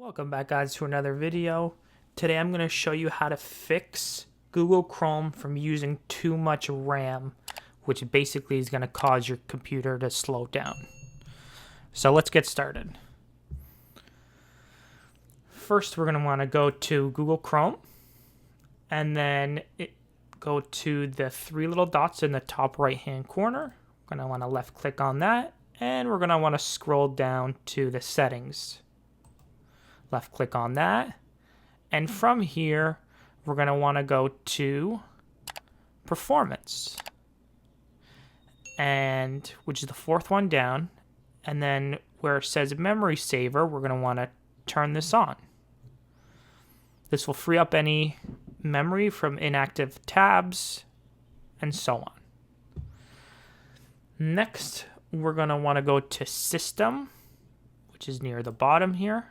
Welcome back, guys, to another video. Today I'm going to show you how to fix Google Chrome from using too much RAM, which basically is going to cause your computer to slow down. So let's get started. First, we're going to want to go to Google Chrome, and then go to the three little dots in the top right-hand corner. We're going to want to left-click on that, and we're going to want to scroll down to the settings. Left click on that, and from here we're going to want to go to performance, and which is the fourth one down, and then where it says memory saver, we're going to want to turn this on. This will free up any memory from inactive tabs and so on. Next, we're going to want to go to system, which is near the bottom here.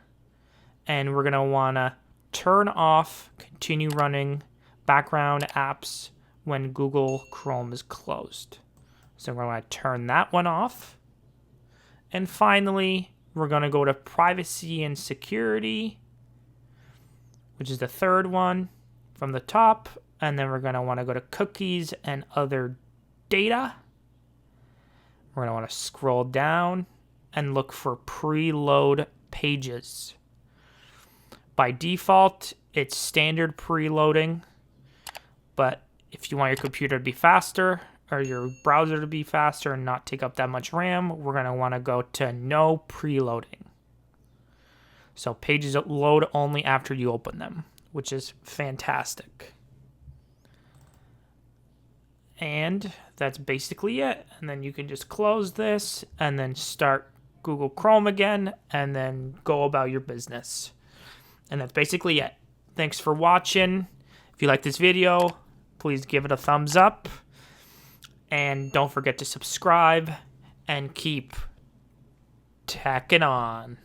And we're going to want to turn off continue running background apps when Google Chrome is closed. So we're going to turn that one off. And finally, we're going to go to privacy and security, which is the third one from the top. And then we're going to want to go to cookies and other data. We're going to want to scroll down and look for preload pages. By default, it's standard preloading, but if you want your computer to be faster or your browser to be faster and not take up that much RAM, we're going to want to go to no preloading. So pages load only after you open them, which is fantastic. And that's basically it. And then you can just close this and then start Google Chrome again and then go about your business. And that's basically it. Thanks for watching. If you like this video, please give it a thumbs up. And don't forget to subscribe and keep teching on.